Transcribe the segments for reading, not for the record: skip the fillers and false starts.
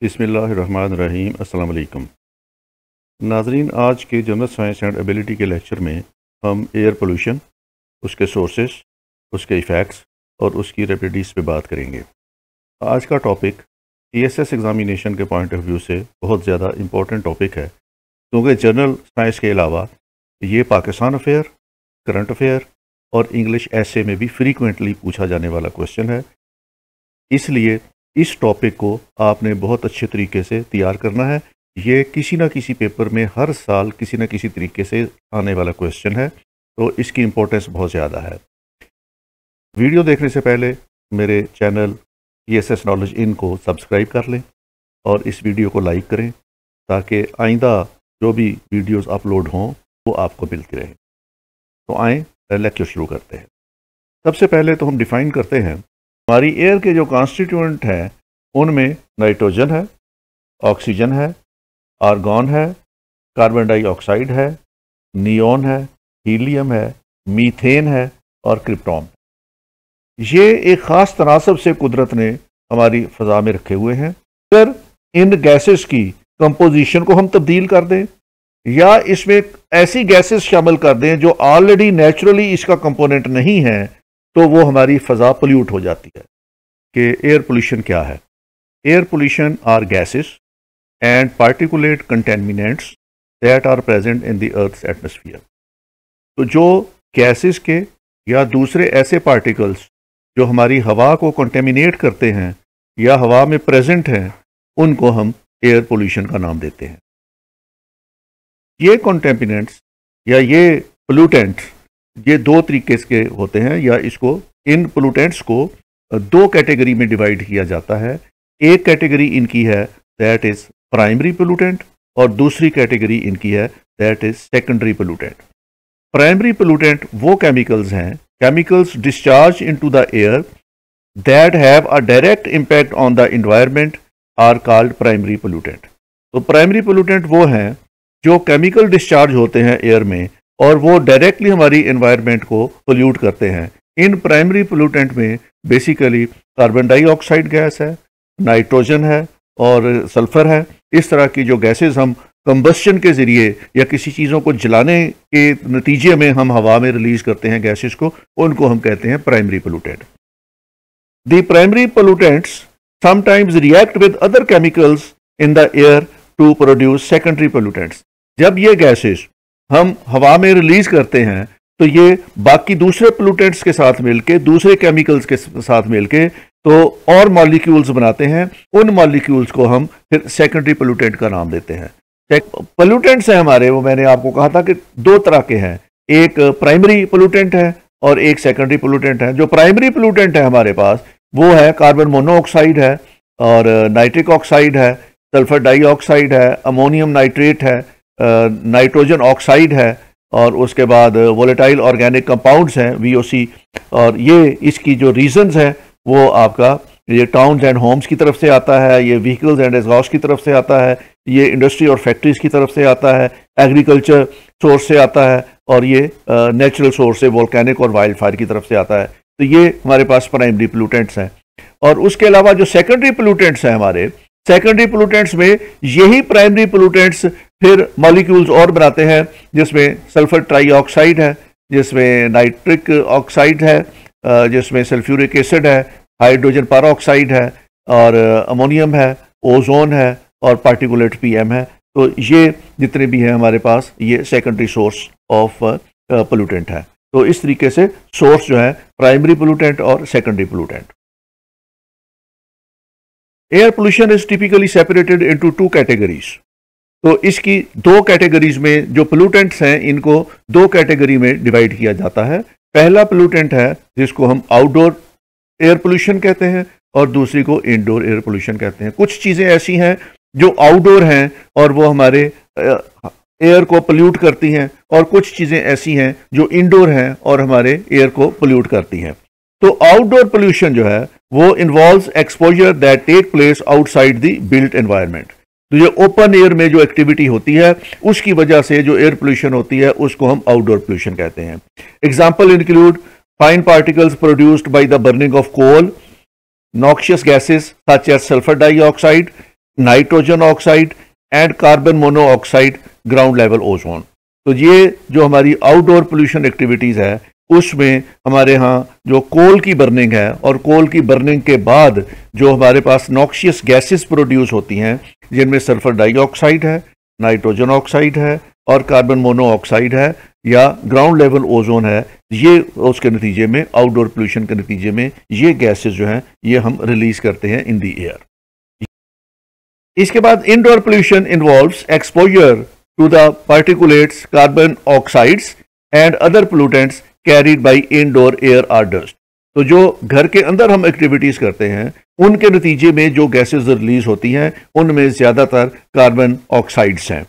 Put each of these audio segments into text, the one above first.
बिस्मिल्लाहिर्रहमानिर्रहीम। अस्सलाम वालेकुम नाजरीन, आज के जनरल साइंस एंड एबिलिटी के लेक्चर में हम एयर पोल्यूशन, उसके सोर्सेस, उसके इफ़ेक्ट्स और उसकी रेमेडीज़ पे बात करेंगे। आज का टॉपिक ESS एग्ज़ामिनेशन के पॉइंट ऑफ व्यू से बहुत ज़्यादा इम्पोर्टेंट टॉपिक है, क्योंकि जनरल साइंस के अलावा ये पाकिस्तान अफेयर, करंट अफेयर और इंग्लिश ऐसे में भी फ्रीक्वेंटली पूछा जाने वाला क्वेश्चन है। इसलिए इस टॉपिक को आपने बहुत अच्छे तरीके से तैयार करना है। ये किसी ना किसी पेपर में हर साल किसी ना किसी तरीके से आने वाला क्वेश्चन है, तो इसकी इम्पोर्टेंस बहुत ज़्यादा है। वीडियो देखने से पहले मेरे चैनल ESS नॉलेज इन को सब्सक्राइब कर लें और इस वीडियो को लाइक करें, ताकि आइंदा जो भी वीडियोस अपलोड हों वो आपको मिलती रहें। तो आएँ लेक्चर शुरू करते हैं। सबसे पहले तो हम डिफ़ाइन करते हैं हमारी एयर के जो कॉन्स्टिट्यूएंट हैं उनमें नाइट्रोजन है, ऑक्सीजन है, आर्गॉन है, कार्बन डाइऑक्साइड है, नियोन है, हीलियम है, मीथेन है और क्रिप्टॉन। ये एक ख़ास तनासब से कुदरत ने हमारी फ़ज़ा में रखे हुए हैं। अगर इन गैसेस की कंपोजिशन को हम तब्दील कर दें या इसमें ऐसी गैसेस शामिल कर दें जो ऑलरेडी नेचुरली इसका कंपोनेंट नहीं है, तो वो हमारी फ़ज़ा पोल्यूट हो जाती है। कि एयर पोल्यूशन क्या है? Air pollution are gases and particulate contaminants that are present in the earth's atmosphere. तो जो गैसेस के या दूसरे ऐसे पार्टिकल्स जो हमारी हवा को कंटेमिनेट करते हैं या हवा में प्रेजेंट हैं, उनको हम एयर पोल्यूशन का नाम देते हैं। ये कंटेमिनेंट्स या ये पोल्यूटेंट्स ये दो तरीके के होते हैं, या इसको इन पोल्यूटेंट्स को दो कैटेगरी में डिवाइड किया जाता है। एक कैटेगरी इनकी है दैट इज प्राइमरी पोल्यूटेंट और दूसरी कैटेगरी इनकी है that is secondary pollutant. Primary pollutant वो केमिकल्स हैं, chemicals discharge into the air that have a direct impact on the environment are called primary pollutant. तो प्राइमरी पोल्यूटेंट वो हैं जो केमिकल डिस्चार्ज होते हैं एयर में और वो डायरेक्टली हमारी एनवायरनमेंट को पोल्यूट करते हैं। इन प्राइमरी पोल्यूटेंट में बेसिकली कार्बन डाइऑक्साइड गैस है, नाइट्रोजन है और सल्फर है। इस तरह की जो गैसेस हम कंबस्शन के ज़रिए या किसी चीज़ों को जलाने के नतीजे में हम हवा में रिलीज करते हैं गैसेस को, उनको हम कहते हैं primary pollutant. The primary pollutants sometimes react with other chemicals in the air to produce secondary pollutants. जब ये गैसेस हम हवा में रिलीज करते हैं तो ये बाकी दूसरे पोल्यूटेंट्स के साथ मिलके, दूसरे केमिकल्स के साथ मिलके तो और मॉलिक्यूल्स बनाते हैं। उन मॉलिक्यूल्स को हम फिर सेकेंडरी पोल्यूटेंट का नाम देते हैं। पोल्यूटेंट्स हैं हमारे, वो मैंने आपको कहा था कि दो तरह के हैं, एक प्राइमरी पोल्यूटेंट है और एक सेकेंडरी पोल्यूटेंट है। जो प्राइमरी पोल्यूटेंट है हमारे पास वो है कार्बन मोनोऑक्साइड है और नाइट्रिक ऑक्साइड है, सल्फर डाइऑक्साइड है, अमोनियम नाइट्रेट है, नाइट्रोजन ऑक्साइड है और उसके बाद वोलेटाइल ऑर्गेनिक कंपाउंड्स हैं VOC। और ये इसकी जो रीजंस हैं वो आपका ये टाउन्स एंड होम्स की तरफ से आता है, ये व्हीकल्स एंड एग्जॉस्ट की तरफ से आता है, ये इंडस्ट्री और फैक्ट्रीज की तरफ से आता है, एग्रीकल्चर सोर्स से आता है और ये नेचुरल सोर्स से वोल्केनिक और वाइल्ड फायर की तरफ से आता है। तो ये हमारे पास प्राइमरी पोल्यूटेंट्स हैं। और उसके अलावा जो सेकेंडरी पोल्यूटेंट्स हैं हमारे, सेकेंडरी पोल्यूटेंट्स में यही प्राइमरी पोल्यूटेंट्स फिर मॉलिक्यूल्स और बनाते हैं, जिसमें सल्फर ट्राईऑक्साइड है, जिसमें नाइट्रिक ऑक्साइड है, जिसमें सल्फ्यूरिक एसिड है, हाइड्रोजन परऑक्साइड है और अमोनियम है, ओजोन है और पार्टिकुलेट PM है। तो ये जितने भी हैं हमारे पास ये सेकेंडरी सोर्स ऑफ पोल्यूटेंट है। तो इस तरीके से सोर्स जो है प्राइमरी पोल्यूटेंट और secondary pollutant. Air pollution is typically separated into two categories. तो इसकी दो कैटेगरीज में जो पोल्यूटेंट्स हैं इनको दो कैटेगरी में डिवाइड किया जाता है। पहला पोल्यूटेंट है जिसको हम आउटडोर एयर पोल्यूशन कहते हैं और दूसरी को इनडोर एयर पोल्यूशन कहते हैं। कुछ चीज़ें ऐसी हैं जो आउटडोर हैं और वो हमारे एयर को पोल्यूट करती हैं, और कुछ चीज़ें ऐसी हैं जो इंडोर हैं और हमारे एयर को पोल्यूट करती हैं। तो आउटडोर पोल्यूशन जो है वो involves exposure that take place outside the built environment. तो ये ओपन एयर में जो एक्टिविटी होती है उसकी वजह से जो एयर पोल्यूशन होती है उसको हम आउटडोर पोल्यूशन कहते हैं। Example include fine particles produced by the burning of coal, noxious gases such as sulfur dioxide, nitrogen oxide and carbon monoxide ground level ozone. तो ये जो हमारी आउटडोर पोल्यूशन एक्टिविटीज़ है उसमें हमारे यहाँ जो कोल की बर्निंग है और कोल की बर्निंग के बाद जो हमारे पास नॉक्शियस गैसेस प्रोड्यूस होती हैं जिनमें सल्फर डाइऑक्साइड है, नाइट्रोजन ऑक्साइड है और कार्बन मोनोऑक्साइड है या ग्राउंड लेवल ओजोन है, ये उसके नतीजे में आउटडोर पोल्यूशन के नतीजे में ये गैसेस जो हैं ये हम रिलीज करते हैं इन द एयर। इसके बाद indoor pollution involves exposure to the particulates, carbon oxides and other pollutants carried by indoor air or dust. तो जो घर के अंदर हम एक्टिविटीज करते हैं उनके नतीजे में जो गैसेस रिलीज होती हैं उनमें ज्यादातर कार्बन ऑक्साइड्स हैं।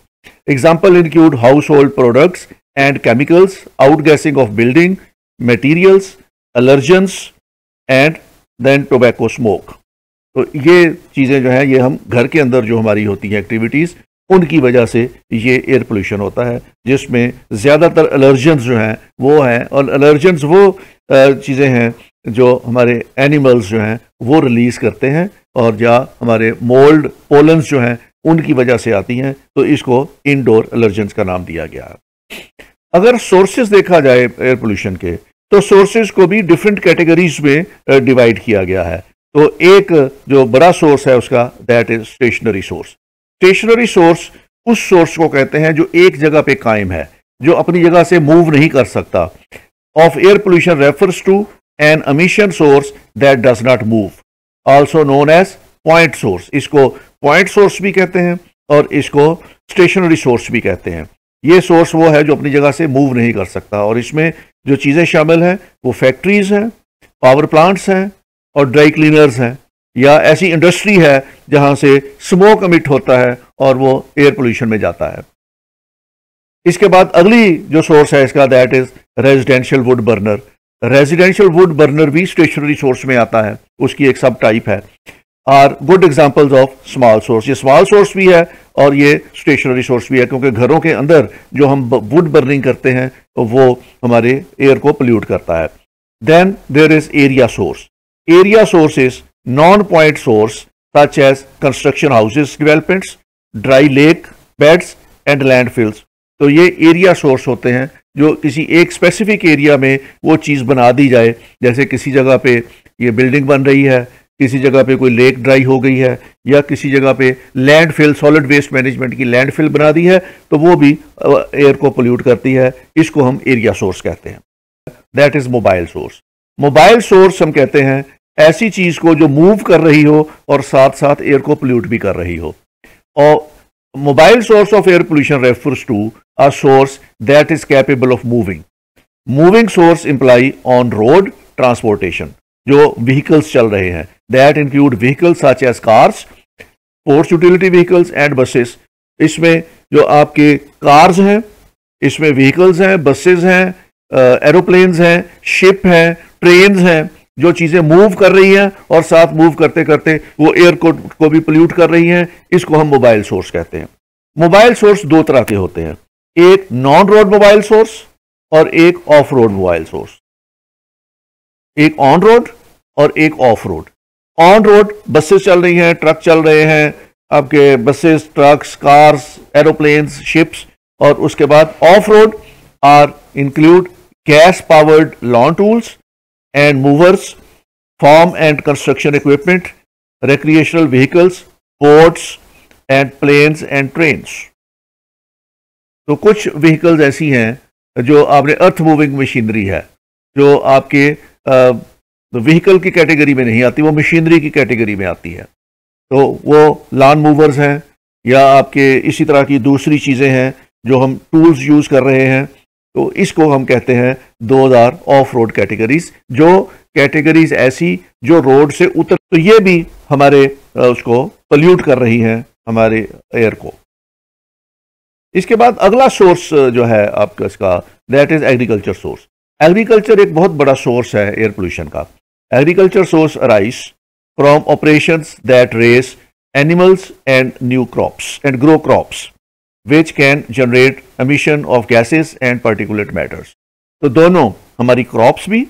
Example include household products and chemicals, outgassing of building materials, allergens and then tobacco smoke. तो ये चीज़ें जो है ये हम घर के अंदर जो हमारी होती हैं एक्टिविटीज़ उनकी वजह से ये एयर पोल्यूशन होता है, जिसमें ज़्यादातर एलर्जेंस जो हैं वो हैं, और एलर्जेंस वो चीज़ें हैं जो हमारे एनिमल्स जो हैं वो रिलीज़ करते हैं और या हमारे मोल्ड पोलन्स जो हैं उनकी वजह से आती हैं, तो इसको इनडोर एलर्जेंस का नाम दिया गया है। अगर सोर्सेज देखा जाए एयर पोल्यूशन के तो सोर्सेज को भी डिफरेंट कैटेगरीज में डिवाइड किया गया है। तो एक जो बड़ा सोर्स है उसका that is stationary source. Stationary source उस सोर्स को कहते हैं जो एक जगह पे कायम है, जो अपनी जगह से मूव नहीं कर सकता। Of air pollution refers to an emission source that does not move, also known as point source. इसको पॉइंट सोर्स भी कहते हैं और इसको स्टेशनरी सोर्स भी कहते हैं। ये सोर्स वो है जो अपनी जगह से मूव नहीं कर सकता, और इसमें जो चीज़ें शामिल हैं वो फैक्ट्रीज हैं, पावर प्लांट्स हैं और ड्राई क्लीनर्स हैं, या ऐसी इंडस्ट्री है जहां से स्मोक एमिट होता है और वो एयर पोल्यूशन में जाता है। इसके बाद अगली जो सोर्स है इसका that is residential wood burner. Residential wood burner भी स्टेशनरी सोर्स में आता है, उसकी एक सब टाइप है। Are good examples of small source. ये स्मॉल सोर्स भी है और ये स्टेशनरी सोर्स भी है, क्योंकि घरों के अंदर जो हम वुड बर्निंग करते हैं तो वो हमारे एयर को पोल्यूट करता है। Then there is area source. Area sources, non-point source such as construction houses developments, dry lake beds and landfills। तो ये एरिया सोर्स होते हैं जो किसी एक स्पेसिफिक एरिया में वो चीज़ बना दी जाए, जैसे किसी जगह पे ये बिल्डिंग बन रही है, किसी जगह पे कोई लेक ड्राई हो गई है, या किसी जगह पे लैंडफिल, सॉलिड वेस्ट मैनेजमेंट की लैंडफिल बना दी है, तो वो भी एयर को पोल्यूट करती है। इसको हम एरिया सोर्स कहते हैं। That is mobile source. Mobile source हम कहते हैं ऐसी चीज को जो मूव कर रही हो और साथ साथ एयर को पोल्यूट भी कर रही हो। और mobile source of air pollution refers to a source that is capable of moving. Moving source imply on road transportation, जो व्हीकल्स चल रहे हैं। That include vehicles such as cars, sports utility vehicles and buses. इसमें जो आपके cars हैं, इसमें vehicles हैं, बसेस हैं, एरोप्लेन्स हैं, शिप हैं, ट्रेन्स हैं, जो चीजें मूव कर रही हैं और साथ मूव करते करते वो एयर को भी पोल्यूट कर रही हैं। इसको हम मोबाइल सोर्स कहते हैं। मोबाइल सोर्स दो तरह के होते हैं, एक नॉन रोड मोबाइल सोर्स और एक ऑफ रोड मोबाइल सोर्स। एक ऑन रोड और एक off road. On road buses चल रही हैं, ट्रक चल रहे हैं, आपके buses, trucks, cars, aeroplanes, ships. और उसके बाद off road are include gas powered lawn tools and movers, farm and construction equipment, recreational vehicles, boats and planes and trains। तो कुछ व्हीकल्स ऐसी हैं जो आपने अर्थ मूविंग मशीनरी है, जो आपके व्हीकल की कैटेगरी में नहीं आती, वो मशीनरी की कैटेगरी में आती है। तो वो लॉन मूवर्स हैं या आपके इसी तरह की दूसरी चीज़ें हैं जो हम टूल्स यूज़ कर रहे हैं। तो इसको हम कहते हैं 2000 ऑफ रोड कैटेगरीज। जो कैटेगरीज ऐसी जो रोड से उतर, तो ये भी हमारे उसको पोल्यूट कर रही हैं, हमारे एयर को। इसके बाद अगला सोर्स जो है आपका इसका that is agriculture source. Agriculture एक बहुत बड़ा सोर्स है एयर पोल्यूशन का। Agriculture source arise from operations that raise animals and new crops and grow crops which can generate emission of gases and particulate matters। तो दोनों हमारी crops भी,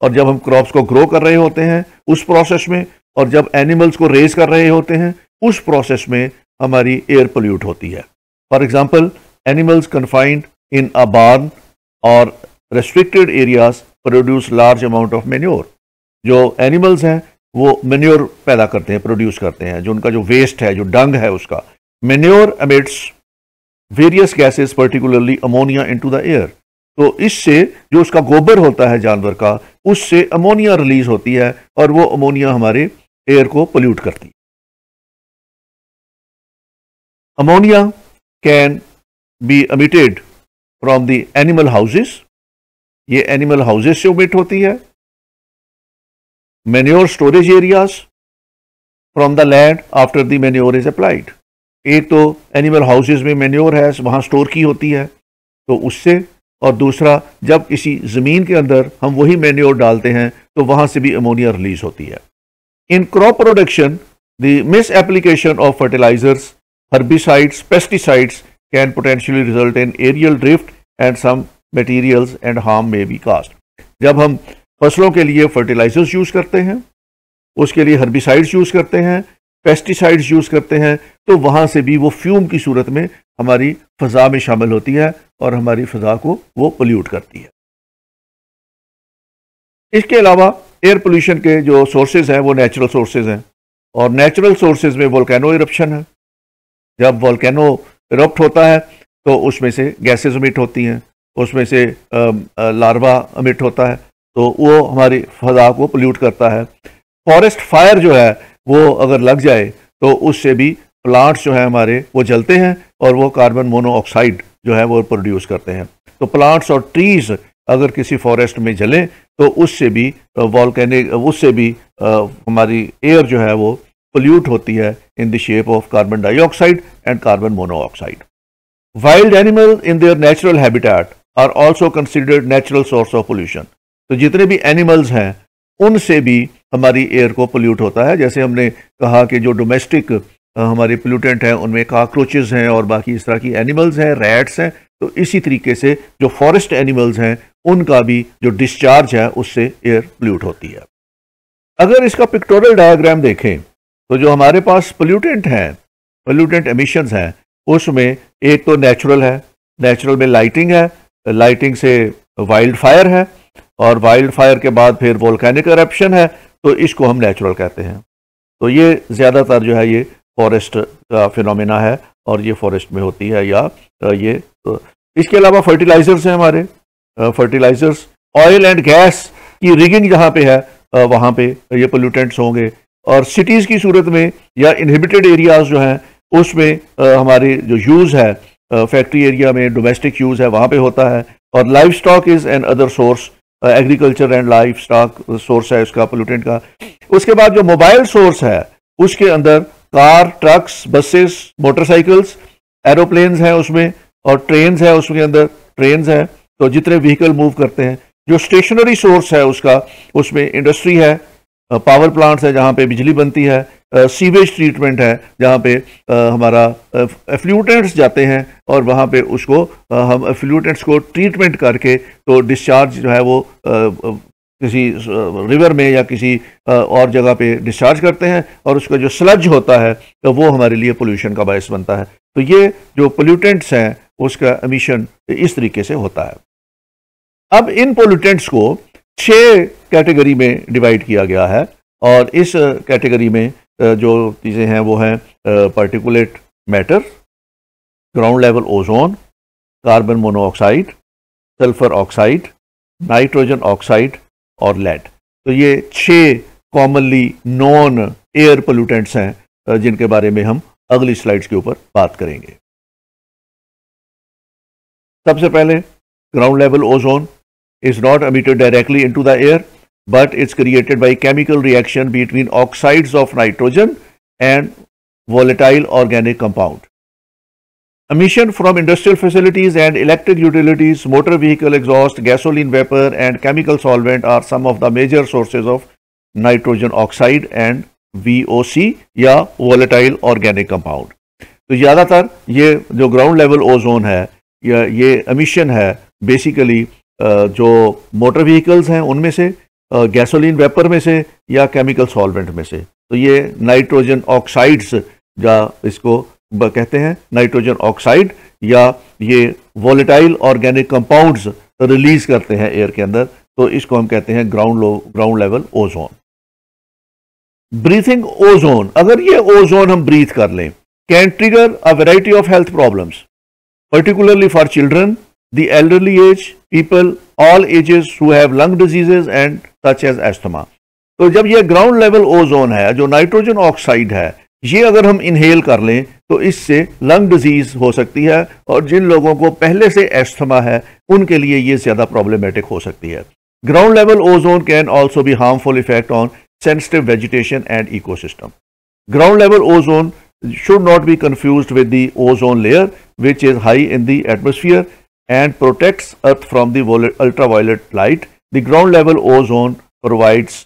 और जब हम क्रॉप्स को ग्रो कर रहे होते हैं उस प्रोसेस में, और जब एनिमल्स को रेज कर रहे होते हैं उस प्रोसेस में हमारी एयर पोल्यूट होती है। फॉर एग्जांपल, एनिमल्स कन्फाइंड इन अ बार्न और restricted areas produce large amount of manure. जो एनिमल्स हैं वो मैन्योर पैदा करते हैं, प्रोड्यूस करते हैं, जो उनका जो वेस्ट है, जो डंग है उसका। Manure emits various gases particularly ammonia into the air. तो इससे जो उसका गोबर होता है जानवर का, उससे अमोनिया रिलीज होती है और वो अमोनिया हमारे एयर को पोल्यूट करती है। Ammonia can be emitted from the animal houses, ये एनिमल हाउसेस से एमिट होती है। Manure storage areas from the land after the manure is applied. एक तो एनिमल हाउसेस में मैन्योर है, वहां स्टोर की होती है, तो उससे, और दूसरा जब किसी ज़मीन के अंदर हम वही मैन्योर डालते हैं तो वहां से भी अमोनिया रिलीज होती है। In crop production the misapplication of fertilizers, herbicides, pesticides can potentially result in aerial drift and some materials and harm may be caused। जब हम फसलों के लिए फर्टिलाइजर्स यूज करते हैं, उसके लिए हर्बिसाइड्स यूज करते हैं, पेस्टिसाइड्स यूज करते हैं, तो वहां से भी वो फ्यूम की सूरत में हमारी फजा में शामिल होती है और हमारी फजा को वो पोल्यूट करती है। इसके अलावा एयर पोल्यूशन के जो सोर्सेज हैं वो नेचुरल सोर्सेज हैं, और नेचुरल सोर्सेज में वोल्केनो इरप्शन है। जब वोल्केनो इरप्ट होता है तो उसमें से गैसेस एमिट होती हैं, उसमें से लार्वा एमिट होता है, तो वो हमारी फजा को पोल्यूट करता है। फॉरेस्ट फायर जो है वो अगर लग जाए तो उससे भी प्लांट्स जो है हमारे वो जलते हैं और वो कार्बन मोनोऑक्साइड जो है वो प्रोड्यूस करते हैं। तो प्लांट्स और ट्रीज अगर किसी फॉरेस्ट में जलें तो उससे भी हमारी एयर जो है वो पोल्यूट होती है in the shape of carbon dioxide and carbon monoxide। Wild animals in their natural habitat are also considered natural source of pollution। तो जितने भी एनिमल्स हैं उनसे भी हमारी एयर को पोल्यूट होता है। जैसे हमने कहा कि जो डोमेस्टिक हमारे पोल्यूटेंट हैं उनमें कॉकरोचेस हैं और बाकी इस तरह की एनिमल्स हैं, रैट्स हैं, तो इसी तरीके से जो फॉरेस्ट एनिमल्स हैं उनका भी जो डिस्चार्ज है उससे एयर पोल्यूट होती है। अगर इसका पिक्टोरियल डायग्राम देखें तो जो हमारे पास पोल्यूटेंट हैं, पोल्यूटेंट एमिशंस हैं, उसमें एक तो नेचुरल है, नेचुरल में लाइटिंग है, लाइटिंग से वाइल्ड फायर है, और वाइल्ड फायर के बाद फिर वोल्केनिक एरप्शन है, तो इसको हम नेचुरल कहते हैं। तो ये ज़्यादातर जो है ये फॉरेस्ट का फिनोमेना है और ये फॉरेस्ट में होती है, या ये तो इसके अलावा फर्टिलाइजर्स हैं हमारे, फर्टिलाइजर्स, ऑयल एंड गैस की रिगिंग जहाँ पे है वहाँ पे ये पोल्यूटेंट्स होंगे। और सिटीज़ की सूरत में या इनहिबिटेड एरियाज जो हैं उसमें हमारे जो यूज़ है फैक्ट्री एरिया में, डोमेस्टिक यूज़ है, वहाँ पे होता है। और life stock is an other source, agriculture and life stock source है उसका पोल्यूटेंट का। उसके बाद जो मोबाइल सोर्स है उसके अंदर car, trucks, buses, motorcycles, aeroplanes हैं उसमें, और ट्रेन्स है उसके अंदर, ट्रेन्स हैं, तो जितने व्हीकल मूव करते हैं। जो स्टेशनरी सोर्स है उसका, उसमें इंडस्ट्री है, पावर प्लांट्स है जहाँ पे बिजली बनती है, सीवेज ट्रीटमेंट है जहाँ पे हमारा एफ्लूटेंट्स जाते हैं और वहाँ पे उसको हम एफ्लूटेंट्स को ट्रीटमेंट करके तो डिस्चार्ज जो है वो किसी रिवर में या किसी और जगह पे डिस्चार्ज करते हैं, और उसका जो स्लज होता है तो वो हमारे लिए पोल्यूशन का बायस बनता है। तो ये जो पोल्यूटेंट्स हैं उसका एमिशन इस तरीके से होता है। अब इन पोल्यूटेंट्स को 6 कैटेगरी में डिवाइड किया गया है, और इस कैटेगरी में जो चीज़ें हैं वो हैं particulate matter, ground level ozone, carbon monoxide, sulphur oxide, nitrogen oxide और लेड। तो ये 6 कॉमनली नॉन एयर पोल्यूटेंट्स हैं जिनके बारे में हम अगली स्लाइड्स के ऊपर बात करेंगे। सबसे पहले ground level ozone is not emitted directly into the air, but it's created by chemical reaction between oxides of nitrogen and volatile organic compound. Emission from industrial facilities and electric utilities, motor vehicle exhaust, gasoline vapor and chemical solvent are some of the major sources of nitrogen oxide and VOC या volatile organic compound। तो ज़्यादातर ये जो ground level ozone है या ये emission है basically जो मोटर व्हीकल्स हैं उनमें से, गैसोलीन वेपर में से या केमिकल सॉल्वेंट में से। तो ये नाइट्रोजन ऑक्साइड्स या इसको कहते हैं नाइट्रोजन ऑक्साइड, या ये वोलेटाइल ऑर्गेनिक कंपाउंड्स रिलीज करते हैं एयर के अंदर, तो इसको हम कहते हैं ground level ozone. Breathing ozone, अगर ये ओजोन हम ब्रीथ कर लें, can trigger a variety of health problems, particularly for children, the elderly age, people, all ages who have lung diseases and such as asthma। तो जब ये ground level ozone है, जो नाइट्रोजन ऑक्साइड है, ये अगर हम इनहेल कर लें तो इससे लंग डिजीज हो सकती है, और जिन लोगों को पहले से एस्थमा है उनके लिए ये ज्यादा प्रॉब्लमेटिक हो सकती है। Ground level ozone can also be harmful effect on sensitive vegetation and ecosystem. Ground level ozone should not be confused with the ozone layer, which is high in the atmosphere and protects Earth from the ultraviolet light. The ground level ozone provides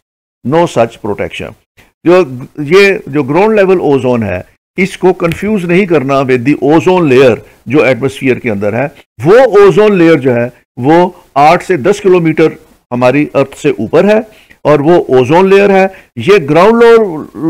no such protection। जो ground level ozone है, इसको confuse नहीं करना with the ozone layer जो atmosphere के अंदर है। वो ओजोन लेयर जो है वो 8 से 10 किलोमीटर हमारी अर्थ से ऊपर है, और वो ओजोन लेयर है। ये ग्राउंड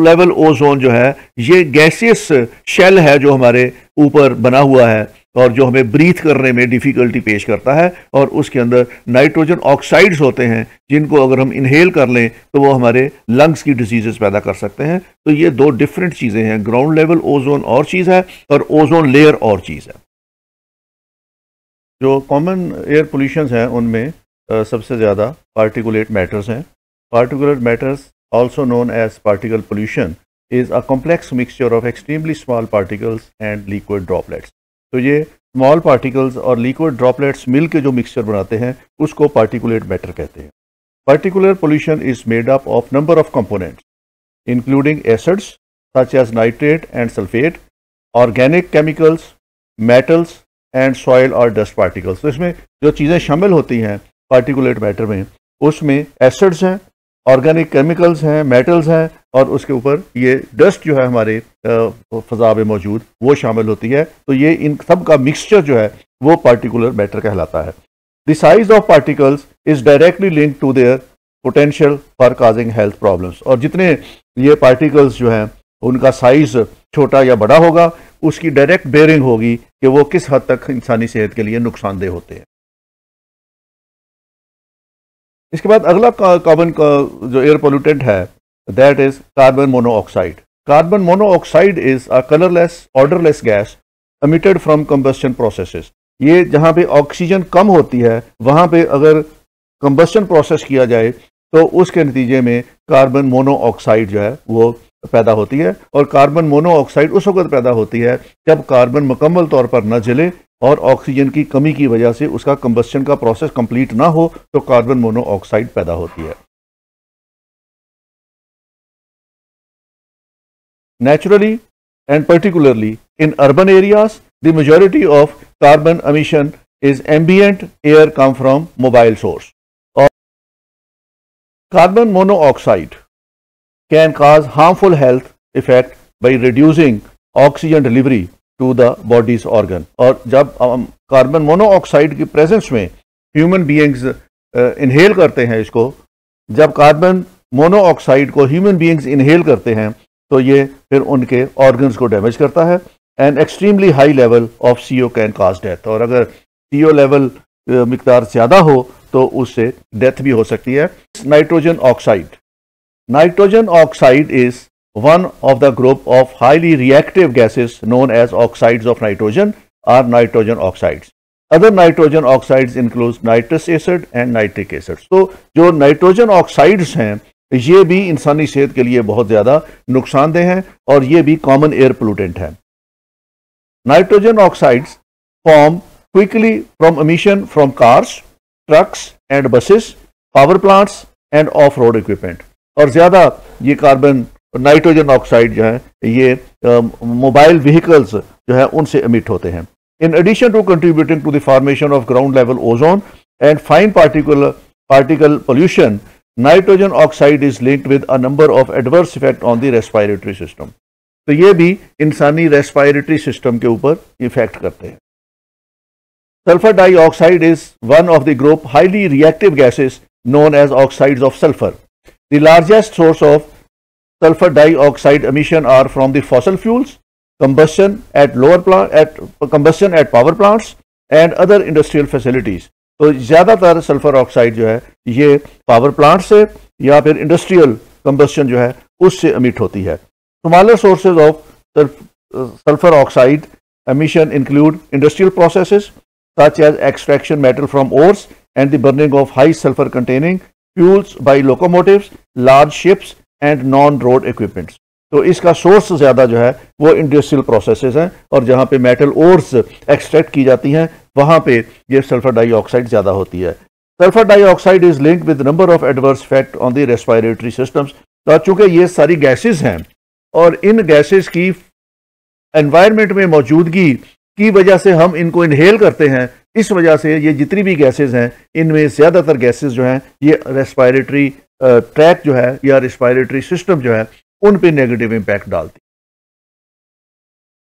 लेवल ओजोन जो है, ये गैसियस शेल है जो हमारे ऊपर बना हुआ है और जो हमें ब्रीथ करने में डिफिकल्टी पेश करता है, और उसके अंदर नाइट्रोजन ऑक्साइड्स होते हैं जिनको अगर हम इनहेल कर लें तो वो हमारे लंग्स की डिजीजेस पैदा कर सकते हैं। तो ये दो डिफरेंट चीज़ें हैं, ग्राउंड लेवल ओजोन और चीज़ है और ओजोन लेयर और चीज़ है। जो कॉमन एयर पोल्यूशन हैं उनमें सबसे ज़्यादा पार्टिकुलेट मैटर्स हैं। Particulate matters, also known as particle pollution, is a complex mixture of extremely small particles and liquid droplets। तो ये small particles और liquid droplets मिल के जो मिक्सचर बनाते हैं उसको particulate matter कहते हैं। Particulate pollution is made up of number of components, including acids such as nitrate and sulfate, organic chemicals, metals and soil or dust particles। तो इसमें जो चीज़ें शामिल होती हैं particulate matter में, उसमें एसिड्स हैं, ऑर्गेनिक केमिकल्स हैं, मेटल्स हैं, और उसके ऊपर ये डस्ट जो है हमारे फजा में मौजूद वो शामिल होती है। तो ये इन सब का मिक्सचर जो है वो पार्टिकुलर मैटर कहलाता है। The size of particles is directly linked to their potential for causing health problems. और जितने ये पार्टिकल्स जो हैं उनका साइज छोटा या बड़ा होगा, उसकी डायरेक्ट बेयरिंग होगी कि वो किस हद तक इंसानी सेहत के लिए नुकसानदेह होते हैं। इसके बाद अगला कार्बन का जो एयर पोल्यूटेंट है, that is carbon monoxide. Carbon monoxide is a colourless odourless gas emitted from combustion processes. ये जहाँ पे ऑक्सीजन कम होती है वहाँ पे अगर कंबस्शन प्रोसेस किया जाए तो उसके नतीजे में कार्बन मोनोऑक्साइड जो है वो पैदा होती है। और कार्बन मोनोऑक्साइड उस वक्त पैदा होती है जब कार्बन मुकम्मल तौर पर न जले और ऑक्सीजन की कमी की वजह से उसका कंबस्शन का प्रोसेस कंप्लीट ना हो, तो कार्बन मोनोऑक्साइड पैदा होती है। Naturally and particularly in urban areas the majority of carbon emission is ambient air come from mobile source. और carbon monoxide can cause harmful health effect by reducing oxygen delivery to the body's organ. और जब carbon monoxide की presence में human beings inhale करते हैं इसको, जब carbon monoxide को ह्यूमन बीइंग्स इनहेल करते हैं तो ये फिर उनके ऑर्गन्स को डैमेज करता है। And extremely high level of CO can cause death. और अगर CO लेवल मिकदार ज़्यादा हो तो उससे डेथ भी हो सकती है। Nitrogen oxide, nitrogen oxide is one of the group of highly reactive gases known as oxides of nitrogen or nitrogen oxides. Other nitrogen oxides include nitrous acid and nitric acid। तो जो nitrogen oxides हैं ये भी इंसानी सेहत के लिए बहुत ज़्यादा नुकसानदेह हैं और ये भी कॉमन एयर पोल्यूटेंट हैं। Nitrogen oxides form quickly from emission from cars, trucks and buses, power plants and off road equipment। और ज़्यादा ये कार्बन नाइट्रोजन ऑक्साइड जो है ये मोबाइल व्हीकल्स जो है उनसे एमिट होते हैं। In addition to contributing to the formation of ground level ozone and fine particle pollution, nitrogen oxide is linked with a number of adverse effect on the respiratory system. तो ये भी इंसानी respiratory system के ऊपर effect करते हैं। Sulphur dioxide is one of the group highly reactive gases known as oxides of sulphur. The largest source of sulfur dioxide emission are from the fossil fuels combustion at power plants and other industrial facilities. तो ज़्यादातर sulphur oxide जो है ये power plant से या फिर industrial combustion जो है उससे एमिट होती है. Smaller sources of sulfur oxide emission include industrial processes such as extraction metal from ores and the burning of high sulfur containing fuels by locomotives, large ships and non-road equipments. तो इसका source ज़्यादा जो है वो industrial processes हैं और जहाँ पे मेटल ओर्स एक्सट्रैक्ट की जाती हैं वहाँ पे ये सल्फर डाइऑक्साइड ज़्यादा होती है. Sulphur dioxide is linked with number of adverse effect on the respiratory systems. तो चूँकि ये सारी गैसेज हैं और इन गैसेज की एनवायरनमेंट में मौजूदगी की वजह से हम इनको इनहेल करते हैं, इस वजह से ये जितनी भी गैसेज हैं इनमें ज़्यादातर गैसेज जो हैं ये रेस्पिरेटरी ट्रैक जो है या रेस्पिरेटरी सिस्टम जो है उन पे नेगेटिव इंपैक्ट डालती.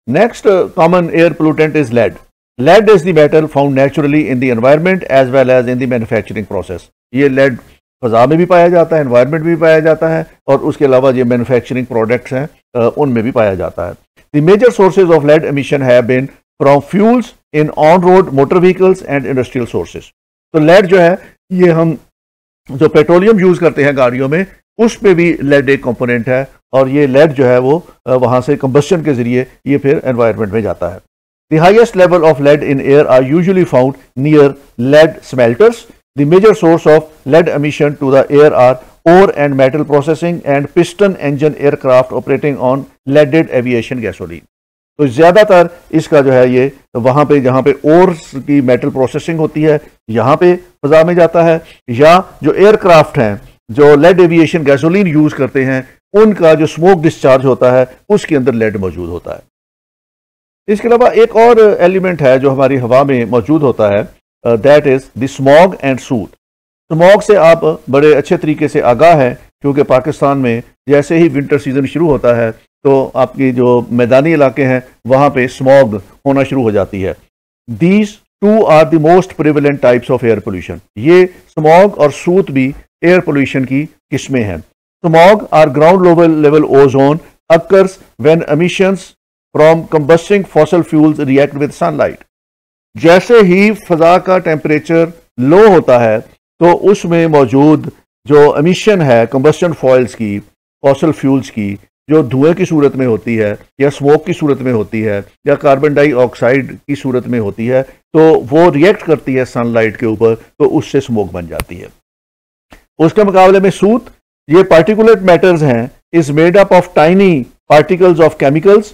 Next common air pollutant is lead. Lead is the metal found naturally in the environment as well as in the manufacturing process. ये लेड फजा में भी पाया जाता है, एनवायरनमेंट में भी पाया जाता है और उसके अलावा ये मैन्युफैक्चरिंग प्रोडक्ट्स हैं उनमें भी पाया जाता है. The major sources of lead emission have been from fuels in on road motor vehicles and industrial sources. तो लेड जो है ये हम जो पेट्रोलियम यूज करते हैं गाड़ियों में उस पे भी लेड एक कंपोनेंट है और ये लेड जो है वो वहां से कंबस्शन के जरिए ये फिर एनवायरनमेंट में जाता है. The highest level of lead in air are usually found near lead smelters. The major source of lead emission to the air are ore and metal processing and piston engine aircraft operating on leaded aviation gasoline. तो ज़्यादातर इसका जो है ये वहाँ पे जहाँ पे ओर्स की मेटल प्रोसेसिंग होती है यहाँ पे फजा में जाता है, या जो एयरक्राफ्ट हैं जो लेड एविएशन गैसोलीन यूज करते हैं उनका जो स्मोक डिस्चार्ज होता है उसके अंदर लेड मौजूद होता है. इसके अलावा एक और एलिमेंट है जो हमारी हवा में मौजूद होता है, that is the smog and suit. Smog से आप बड़े अच्छे तरीके से आगाह हैं क्योंकि पाकिस्तान में जैसे ही विंटर सीजन शुरू होता है तो आपकी जो मैदानी इलाके हैं वहाँ पे स्मॉग होना शुरू हो जाती है. These two are the most prevalent types of air pollution. ये स्मॉग और सूट भी एयर पोल्यूशन की किस्में हैं. Smog or ground level ozone occurs when emissions from combusting fossil fuels react with sunlight. जैसे ही फजा का टेम्परेचर लो होता है तो उसमें मौजूद जो एमिशन है कंबस्शन फॉइल्स की, फॉसल फ्यूल्स की, जो धुएं की सूरत में होती है या स्मोक की सूरत में होती है या कार्बन डाइऑक्साइड की सूरत में होती है, तो वो रिएक्ट करती है सनलाइट के ऊपर तो उससे स्मोक बन जाती है. उसके मुकाबले में सूत, ये पार्टिकुलेट मैटर्स हैं, is made up of tiny particles of chemicals,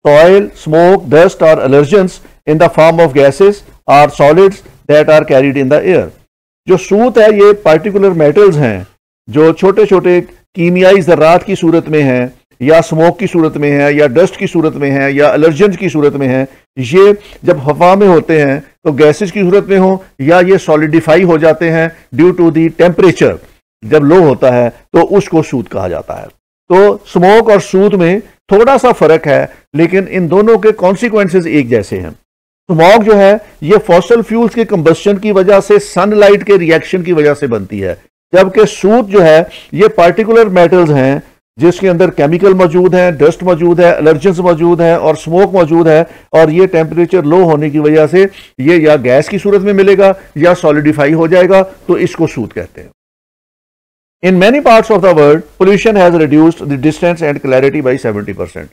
soil, smoke, dust or allergens in the form of gases or solids that are carried in the air. जो सूत है ये पार्टिकुलर मेटल्स हैं जो छोटे छोटे कीमियाई ज़रात की सूरत में हैं या स्मोक की सूरत में है या डस्ट की सूरत में है या एलर्जेंस की सूरत में है. ये जब हवा में होते हैं तो गैसेस की सूरत में हो या ये सॉलिडिफाई हो जाते हैं ड्यू टू दी टेम्परेचर, जब लो होता है तो उसको सूत कहा जाता है. तो स्मोक और सूत में थोड़ा सा फर्क है लेकिन इन दोनों के कॉन्सिक्वेंसेस एक जैसे हैं. स्मॉग जो है ये फॉसल फ्यूल्स के कंबस्शन की वजह से, सनलाइट के रिएक्शन की वजह से बनती है, जबकि सूट जो है ये पार्टिकुलर मेटल्स हैं जिसके अंदर केमिकल मौजूद है, डस्ट मौजूद है, एलर्जेंस मौजूद है और स्मोक मौजूद है, और ये टेम्परेचर लो होने की वजह से ये या गैस की सूरत में मिलेगा या सॉलिडिफाई हो जाएगा, तो इसको सूट कहते हैं. In many parts of the world pollution has reduced the distance and clarity by 70%.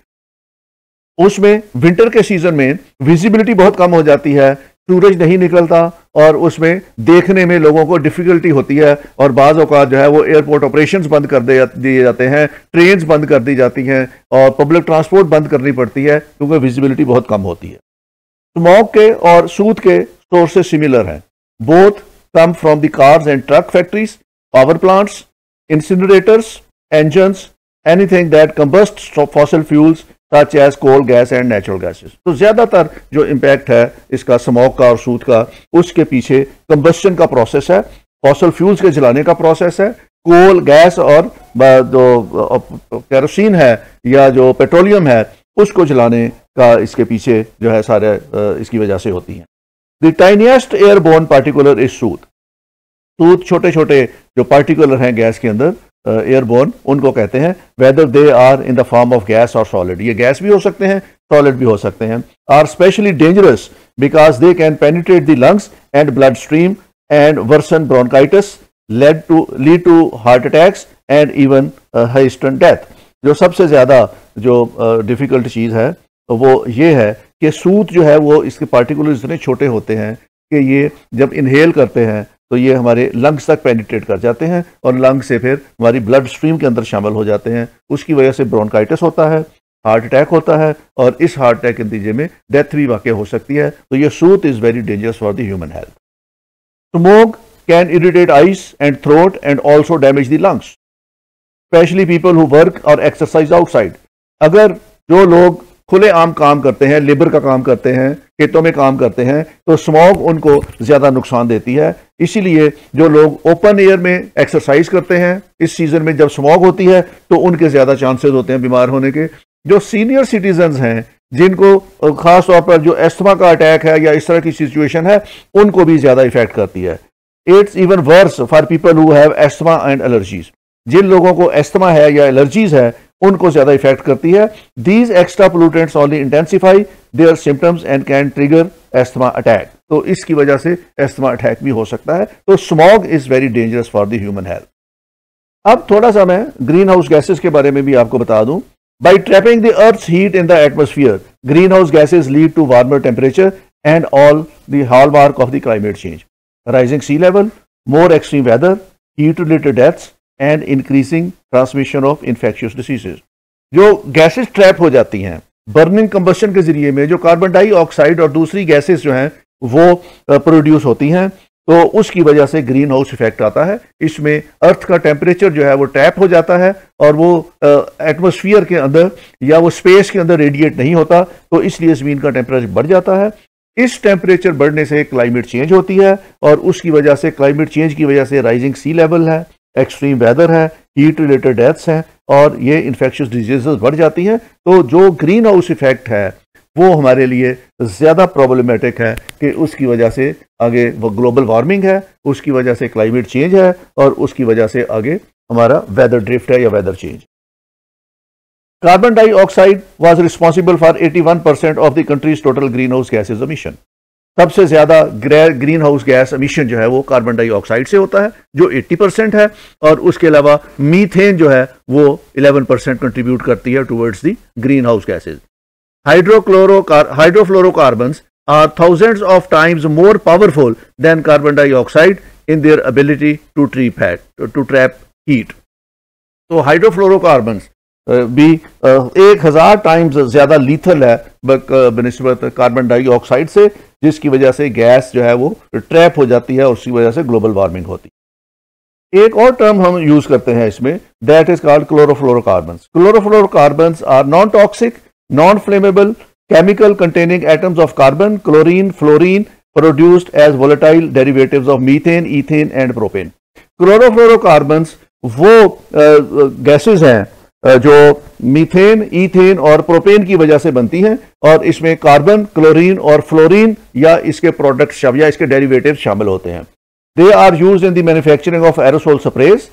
उसमें विंटर के सीजन में विजिबिलिटी बहुत कम हो जाती है, सूरज नहीं निकलता और उसमें देखने में लोगों को डिफिकल्टी होती है और बाज़ औक़ात जो है वो एयरपोर्ट ऑपरेशंस बंद कर दिए जाते हैं, ट्रेन्स बंद कर दी जाती हैं और पब्लिक ट्रांसपोर्ट बंद करनी पड़ती है क्योंकि विजिबिलिटी बहुत कम होती है. स्मॉग के और सूत के सोर्सेज सिमिलर हैं. Both come from the cars and truck factories, power plants, incinerators, engines, anything that combusts fossil fuels such as coal, gas and natural gases. तो ज्यादातर जो इम्पैक्ट है इसका स्मोक का और सूत का, उसके पीछे कंबस्शन का प्रोसेस है, फॉसल फ्यूल्स के जलाने का प्रोसेस है, कोल, गैस और जो केरोसिन है या जो पेट्रोलियम है उसको जलाने का इसके पीछे जो है सारे इसकी वजह से होती हैं. द टाइनिएस्ट एयरबोर्न पार्टिकुलर इज सूत. सूत छोटे छोटे जो पार्टिकुलर हैं गैस के अंदर एयरबोर्न, उनको कहते हैं, whether they are in the form of gas or solid, ये गैस भी हो सकते हैं, सॉलिड भी हो सकते हैं, are specially dangerous because they can penetrate the lungs and blood stream and worsen bronchitis, lead to heart attacks and even hasten death. जो सबसे ज़्यादा जो डिफ़िकल्ट चीज़ है वो ये है कि सूत जो है वो इसके पार्टिकुलर्स इतने छोटे होते हैं कि ये जब इनहेल करते हैं तो ये हमारे लंग्स तक पेनिट्रेट कर जाते हैं और लंग से फिर हमारी ब्लड स्ट्रीम के अंदर शामिल हो जाते हैं। उसकी वजह से ब्रोंकाइटिस होता है, हार्ट अटैक होता है और इस हार्ट अटैक के नतीजे में डेथ भी वाक़ई हो सकती है। तो ये soot is very dangerous for the human health. Smoke can irritate eyes and throat and also damage the lungs, specially people who work or exercise outside. अगर जो लोग खुले आम काम करते हैं, लेबर का काम करते हैं, खेतों में काम करते हैं, तो स्मॉग उनको ज़्यादा नुकसान देती है। इसीलिए जो लोग ओपन एयर में एक्सरसाइज करते हैं, इस सीज़न में जब स्मॉग होती है तो उनके ज़्यादा चांसेस होते हैं बीमार होने के। जो सीनियर सिटीजन्स हैं, जिनको ख़ास तौर पर जो एस्थमा का अटैक है या इस तरह की सिचुएशन है, उनको भी ज़्यादा इफेक्ट करती है। It's even worse for people who have asthma and allergies. जिन लोगों को एस्थमा है या एलर्जीज है उनको ज्यादा इफेक्ट करती है। These extra pollutants only intensify there symptoms and can trigger asthma attack. तो इसकी वजह से एस्थमा अटैक भी हो सकता है। तो smog is very dangerous for the human health. अब थोड़ा सा मैं ग्रीन हाउस गैसेज के बारे में भी आपको बता दूं। By trapping the earth's heat in the atmosphere, greenhouse gases lead to warmer temperature and all the hallmark of the climate change, rising sea level, more extreme weather, heat related deaths and increasing transmission of infectious diseases. जो gases trap हो जाती हैं burning combustion के जरिए में, जो carbon dioxide और दूसरी गैसेस जो हैं वो प्रोड्यूस होती हैं, तो उसकी वजह से ग्रीन हाउस इफेक्ट आता है। इसमें अर्थ का टेम्परेचर जो है वो ट्रैप हो जाता है और वो एटमोस्फियर के अंदर या वो स्पेस के अंदर रेडिएट नहीं होता, तो इसलिए ज़मीन का टेम्परेचर बढ़ जाता है। इस टेम्परेचर बढ़ने से क्लाइमेट चेंज होती है और उसकी वजह से, क्लाइमेट चेंज की वजह से राइजिंग सी लेवल है, एक्सट्रीम वेदर है, हीट रिलेटेड डेथ्स हैं और ये इन्फेक्शियस डिजीजेस बढ़ जाती हैं। तो जो ग्रीन हाउस इफेक्ट है वो हमारे लिए ज़्यादा प्रॉब्लमेटिक है कि उसकी वजह से आगे वो ग्लोबल वार्मिंग है, उसकी वजह से क्लाइमेट चेंज है और उसकी वजह से आगे हमारा वेदर ड्रिफ्ट है या weather change. Carbon dioxide was responsible for 81% of the countries total greenhouse gases emission. सबसे ज्यादा ग्रीन हाउस गैस एमिशन जो है वो कार्बन डाइऑक्साइड से होता है जो 80% है, और उसके अलावा मीथेन जो है वो 11% कंट्रीब्यूट करती है towards the greenhouse gases. Hydrofluorocarbons are thousands of times more powerful than carbon dioxide in their ability to trap heat. तो हाइड्रोफ्लोरोकार्बन्स भी 1000 टाइम्स ज्यादा लीथल है बनिस्बत कार्बन डाइऑक्साइड से, जिसकी वजह से गैस जो है वो ट्रैप हो जाती है और उसकी वजह से ग्लोबल वार्मिंग होती है। एक और टर्म हम यूज करते हैं इसमें, that is called chlorofluorocarbons. Chlorofluorocarbons are non toxic, non flammable chemical containing atoms of carbon, chlorine, fluorine produced as volatile derivatives of methane, ethane and propane. Chlorofluorocarbons वो gases हैं जो मीथेन, ईथेन और propane की वजह से बनती हैं और इसमें कार्बन, क्लोरीन और फ्लोरीन या इसके प्रोडक्ट्स या इसके डेरिवेटिव शामिल होते हैं। They are used in the manufacturing of aerosol sprays,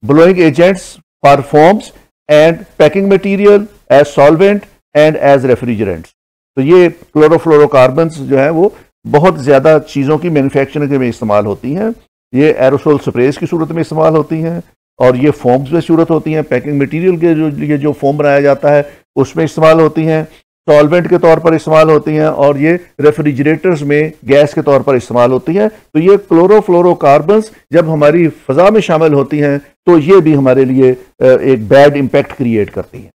blowing agents for foams and packing material, as solvent and as refrigerants. तो ये क्लोरोफ्लोरोकार्बन्स जो है वो बहुत ज्यादा चीजों की मैन्युफैक्चरिंग में इस्तेमाल होती हैं। ये एरोसोल स्प्रेज की सूरत में इस्तेमाल होती हैं और ये फोम्स में सूरत होती हैं, पैकिंग मटेरियल के लिए जो फोम बनाया जाता है उसमें इस्तेमाल होती हैं, सॉल्वेंट के तौर पर इस्तेमाल होती हैं और ये रेफ्रिजरेटर्स में गैस के तौर पर इस्तेमाल होती हैं। तो ये क्लोरोफ्लोरोकार्बन्स जब हमारी फजा में शामिल होती हैं तो ये भी हमारे लिए एक बैड इम्पैक्ट क्रिएट करती हैं।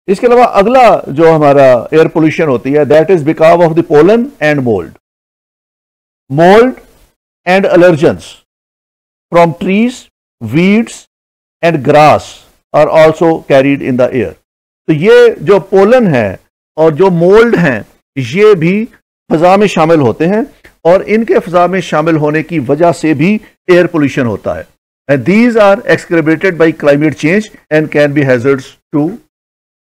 इसके अलावा अगला जो हमारा एयर पोल्यूशन होती है, that is because of the pollen and mould. Mould and allergens from trees, weeds and grass are also carried in the air। तो ये जो पोलन है और जो मोल्ड हैं ये भी फजा में शामिल होते हैं और इनके फजा में शामिल होने की वजह से भी एयर पोल्यूशन होता है। and these are excreted by climate change and can be hazards to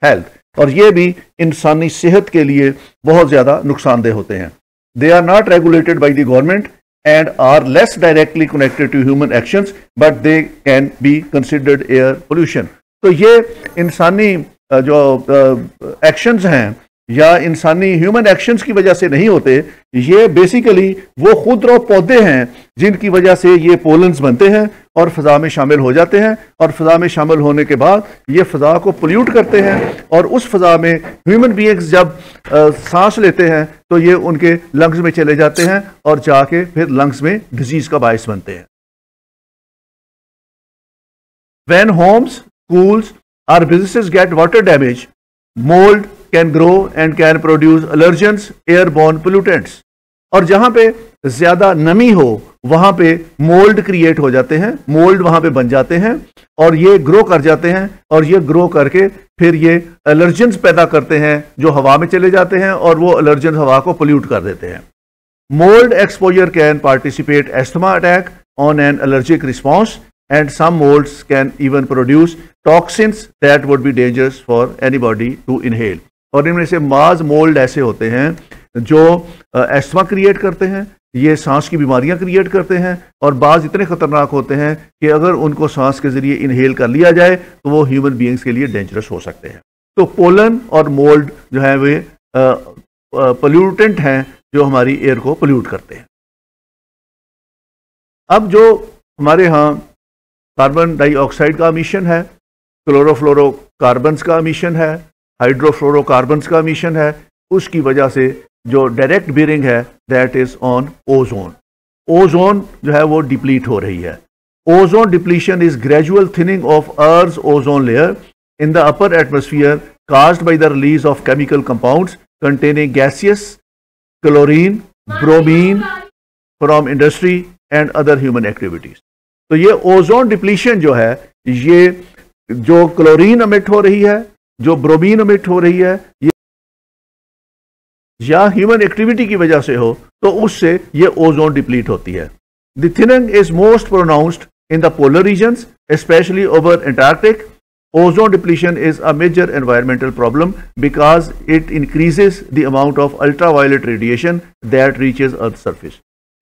health। और ये भी इंसानी सेहत के लिए बहुत ज्यादा नुकसानदेह होते हैं। they are not regulated by the government and are less directly connected to human actions, but they can be considered air pollution. तो ये इंसानी जो एक्शंस हैं या इंसानी ह्यूमन एक्शंस की वजह से नहीं होते, ये बेसिकली वो खुदरो पौधे हैं जिनकी वजह से ये पोलन्स बनते हैं और फ़ज़ा में शामिल हो जाते हैं, और फ़ज़ा में शामिल होने के बाद ये फ़ज़ा को पोल्यूट करते हैं, और उस फ़ज़ा में ह्यूमन बीइंग्स जब सांस लेते हैं तो ये उनके लंग्स में चले जाते हैं और जाके फिर लंग्स में डिजीज़ का बायस बनते हैं. When homes, schools or businesses get water damage, mold can grow and can produce allergens, airborne pollutants. और जहां पे ज्यादा नमी हो वहां पे मोल्ड क्रिएट हो जाते हैं, मोल्ड वहां पे बन जाते हैं और ये ग्रो कर जाते हैं, और ये ग्रो करके फिर ये एलर्जेंस पैदा करते हैं जो हवा में चले जाते हैं और वो एलर्जेंस हवा को पोल्यूट कर देते हैं. Mould exposure can participate asthma attack on an allergic response, and some molds can even produce toxins that would be dangerous for anybody to inhale. और इनमें से माज मोल्ड ऐसे होते हैं जो एस्थमा क्रिएट करते हैं, ये सांस की बीमारियां क्रिएट करते हैं, और बाज इतने खतरनाक होते हैं कि अगर उनको सांस के जरिए इनहेल कर लिया जाए तो वो ह्यूमन बीइंग्स के लिए डेंजरस हो सकते हैं. तो पोलन और मोल्ड जो है वे पोल्यूटेंट हैं जो हमारी एयर को पोल्यूट करते हैं. अब जो हमारे यहाँ कार्बन डाइऑक्साइड का एमिशन है, क्लोरोफ्लोरोकार्बन्स का एमिशन है, हाइड्रोफ्लोरोकार्बन्स का एमिशन है, उसकी वजह से जो डायरेक्ट बीयरिंग है that is on ozone. Ozone जो है वो डिप्लीट हो रही है. Ozone depletion is gradual thinning of earth ozone layer in the upper atmosphere caused by the release of chemical compounds containing gaseous chlorine, bromine from industry and other human activities. तो ये ozone depletion जो है, ये जो chlorine अमिट हो रही है, जो ब्रोमीन अमिट हो रही है, ये या ह्यूमन एक्टिविटी की वजह से हो तो उससे ये ओजोन डिप्लीट होती है. The thinning is most pronounced in the polar regions, specially over Antarctic. Ozone depletion is a major environmental problem because it increases the amount of ultraviolet radiation that reaches Earth's surface.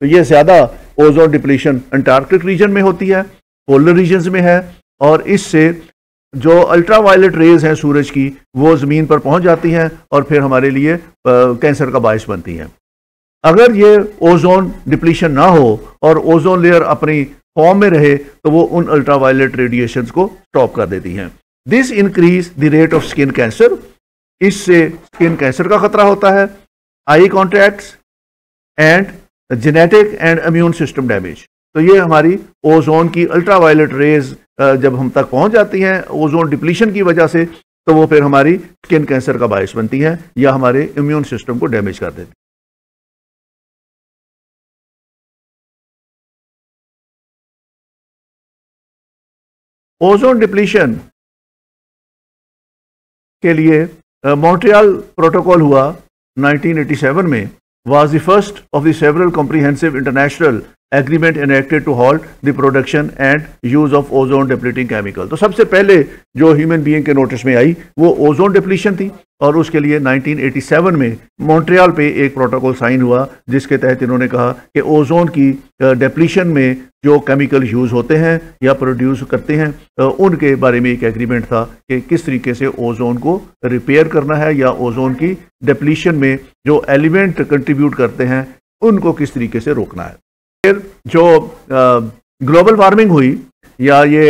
तो ये ज़्यादा ozone depletion Antarctic reason में होती है, polar regions में है, और इससे जो अल्ट्रावायलेट रेज हैं सूरज की वो ज़मीन पर पहुंच जाती हैं और फिर हमारे लिए कैंसर का बायस बनती हैं. अगर ये ओजोन डिप्लीशन ना हो और ओजोन लेयर अपनी फॉर्म में रहे तो वो उन अल्ट्रावायलेट रेडिएशंस को स्टॉप कर देती हैं. This increase the rate of skin cancer. इससे स्किन कैंसर का खतरा होता है, eye contracts and genetic and immune system damage. तो ये हमारी ओजोन की अल्ट्रावायलेट रेज जब हम तक पहुंच जाती हैं ओजोन डिप्लीशन की वजह से, तो वो फिर हमारी स्किन कैंसर का बायस बनती हैं या हमारे इम्यून सिस्टम को डैमेज कर देती. ओजोन डिप्लीशन के लिए मॉन्ट्रियल प्रोटोकॉल हुआ 1987 में, was the first of the several comprehensive international agreement enacted to halt the production and use of ozone depleting chemical. तो सबसे पहले जो ह्यूमन बीइंग के नोटिस में आई वो ओजोन डिप्लीशन थी, और उसके लिए 1987 में मॉन्ट्रियल पे एक प्रोटोकॉल साइन हुआ जिसके तहत इन्होंने कहा कि ओजोन की डिप्लीशन में जो केमिकल यूज़ होते हैं या प्रोड्यूस करते हैं उनके बारे में एक एग्रीमेंट था कि किस तरीके से ओजोन को रिपेयर करना है या ओजोन की डिप्लीशन में जो एलिमेंट कंट्रीब्यूट करते हैं उनको किस तरीके से रोकना है. फिर जो ग्लोबल वार्मिंग हुई या ये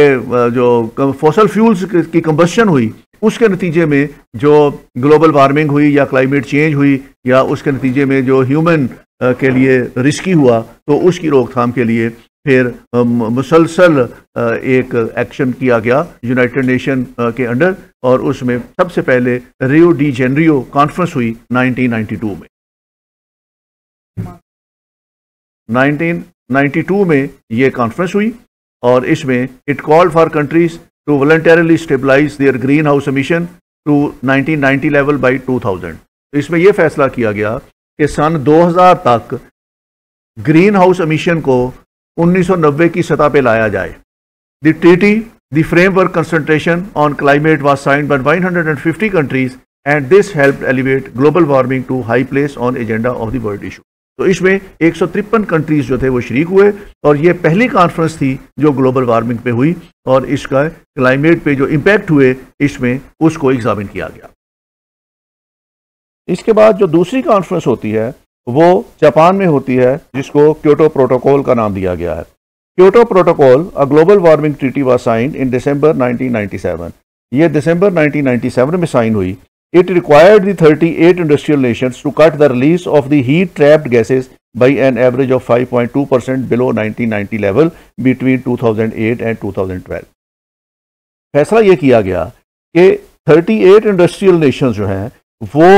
जो फॉसल फ्यूल्स की कंबस्शन हुई, उसके नतीजे में जो ग्लोबल वार्मिंग हुई या क्लाइमेट चेंज हुई या उसके नतीजे में जो ह्यूमन के लिए रिस्की हुआ, तो उसकी रोकथाम के लिए फिर मुसलसल एक एक्शन किया गया यूनाइटेड नेशन के अंडर, और उसमें सबसे पहले रियो डी जेनेरियो कॉन्फ्रेंस हुई 1992 में. 1992 में ये कॉन्फ्रेंस हुई और इसमें it called for countries to voluntarily stabilise their greenhouse emission to 1990 level by 2000. इसमें यह फैसला किया गया कि सन 2000 तक ग्रीन हाउस एमिशन को 1990 की सतह पे लाया जाए. The treaty, the framework concentration on climate was signed by 150 countries and this helped elevate global warming to high place on agenda of the world issue. तो इसमें 153 कंट्रीज जो थे वो शरीक हुए और ये पहली कॉन्फ्रेंस थी जो ग्लोबल वार्मिंग पे हुई और इसका क्लाइमेट पे जो इम्पैक्ट हुए इसमें उसको एग्जामिन किया गया। इसके बाद जो दूसरी कॉन्फ्रेंस होती है वो जापान में होती है, जिसको क्योटो प्रोटोकॉल का नाम दिया गया है। Kyoto protocol, a global warming treaty was signed in December 1997। ये दिसंबर 1997 में साइन हुई। It required the 38 industrial nations to cut the release of the heat-trapped gases by an average of 5.2% below 1990 level between 2008 and 2012। फैसला ये किया गया कि 38 industrial Nations जो हैं वो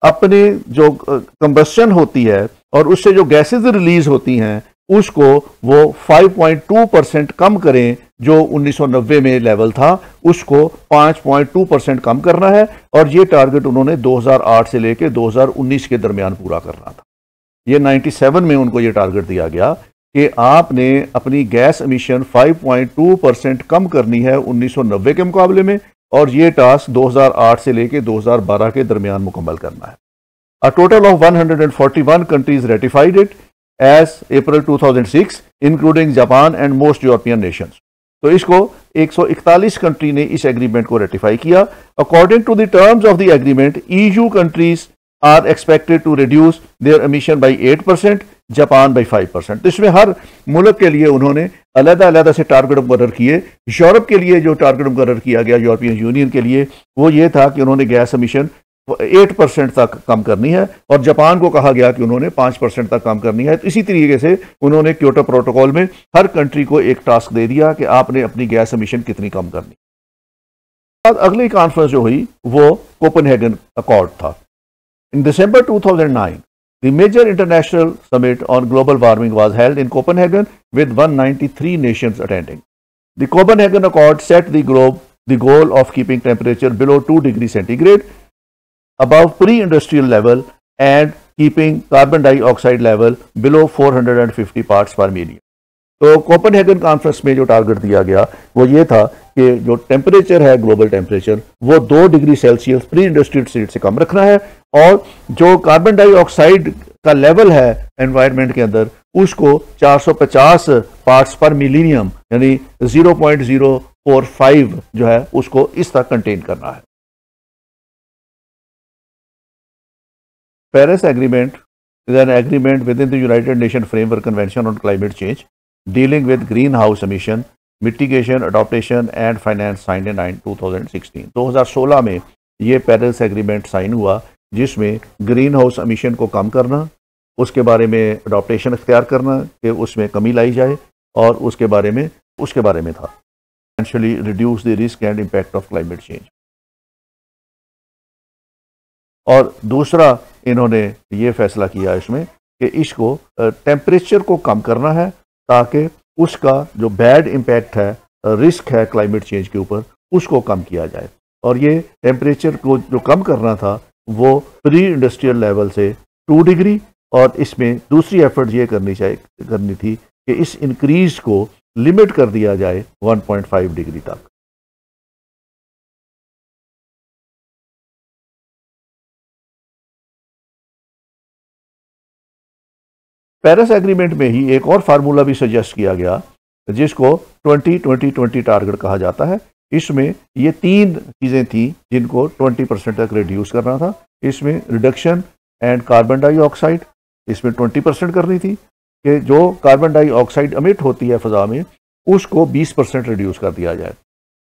अपने जो कंबस्शन होती है और उससे जो गैसेज रिलीज होती हैं उसको वो 5.2% कम करें, जो 1990 में लेवल था उसको 5.2% कम करना है और ये टारगेट उन्होंने 2008 से लेकर 2019 के दरमियान पूरा करना था। ये 97 में उनको ये टारगेट दिया गया कि आपने अपनी गैस एमिशन 5.2% कम करनी है 1990 के मुकाबले में और ये टास्क 2008 से लेकर 2012 के दरमियान मुकम्मल करना है। A total of 141 countries ratified it as April 2006, including Japan and most European nations। तो इसको 141 कंट्री ने इस एग्रीमेंट को रेटिफाई किया। According to the terms of the agreement, EU countries are expected to reduce their emission by 8%, Japan by 5%। तो इसमें हर मुल्क के लिए उन्होंने अलग-अलग से टारगेट मुकर्रर किए। यूरोप के लिए जो टारगेट मुकर्रर किया गया यूरोपियन यूनियन के लिए वो ये था कि उन्होंने गैस एमिशन 8% तक कम करनी है और जापान को कहा गया कि उन्होंने 5% तक कम करनी है। तो इसी तरीके से उन्होंने क्योटो प्रोटोकॉल में हर कंट्री को एक टास्क दे दिया कि आपने अपनी गैस एमिशन कितनी कम करनी। बाद अगली कॉन्फ्रेंस जो हुई वो कोपेनहेगन अकॉर्ड था। In December 2009 the major international summit on global warming was held in Copenhagen with 193 nations attending. The Copenhagen accord set the goal of keeping temperature below 2 degree centigrade above pre-industrial level and keeping carbon dioxide level below 450 parts per million। तो Copenhagen conference में जो target दिया गया वो ये था कि जो टेम्परेचर है ग्लोबल टेम्परेचर वो 2 degree Celsius pre industrial state से कम रखना है और जो कार्बन डाइऑक्साइड का लेवल है एनवायरनमेंट के अंदर उसको 450 पार्ट्स पर मिलीनियम यानी 0.045 जो है उसको इस तक कंटेन करना है। Paris Agreement is an agreement within the United Nations Framework Convention on Climate Change dealing with greenhouse emission, mitigation, adaptation and finance signed in 2016। 2016 में ये पेरिस एग्रीमेंट साइन हुआ जिसमें ग्रीन हाउस एमिशन को कम करना, उसके बारे में अडॉप्टेशन अख्तियार करना कि उसमें कमी लाई जाए और उसके बारे में था potentially reduce the risk and impact of climate change। और दूसरा इन्होंने ये फैसला किया इसमें कि इसको टेम्परेचर को कम करना है ताकि उसका जो बैड इम्पैक्ट है, रिस्क है क्लाइमेट चेंज के ऊपर, उसको कम किया जाए। और ये टेम्परेचर को जो कम करना था वो प्री इंडस्ट्रियल लेवल से 2 डिग्री और इसमें दूसरी एफर्ट ये करनी थी कि इस इंक्रीज को लिमिट कर दिया जाए 1.5 डिग्री तक। पेरिस एग्रीमेंट में ही एक और फार्मूला भी सजेस्ट किया गया जिसको 20-20-20 टारगेट कहा जाता है। इसमें ये 3 चीज़ें थी जिनको 20% तक रिड्यूस करना था। इसमें रिडक्शन एंड कार्बन डाइऑक्साइड इसमें 20% करनी थी कि जो कार्बन डाइऑक्साइड अमिट होती है फ़ज़ा में उसको 20% रिड्यूस कर दिया जाए।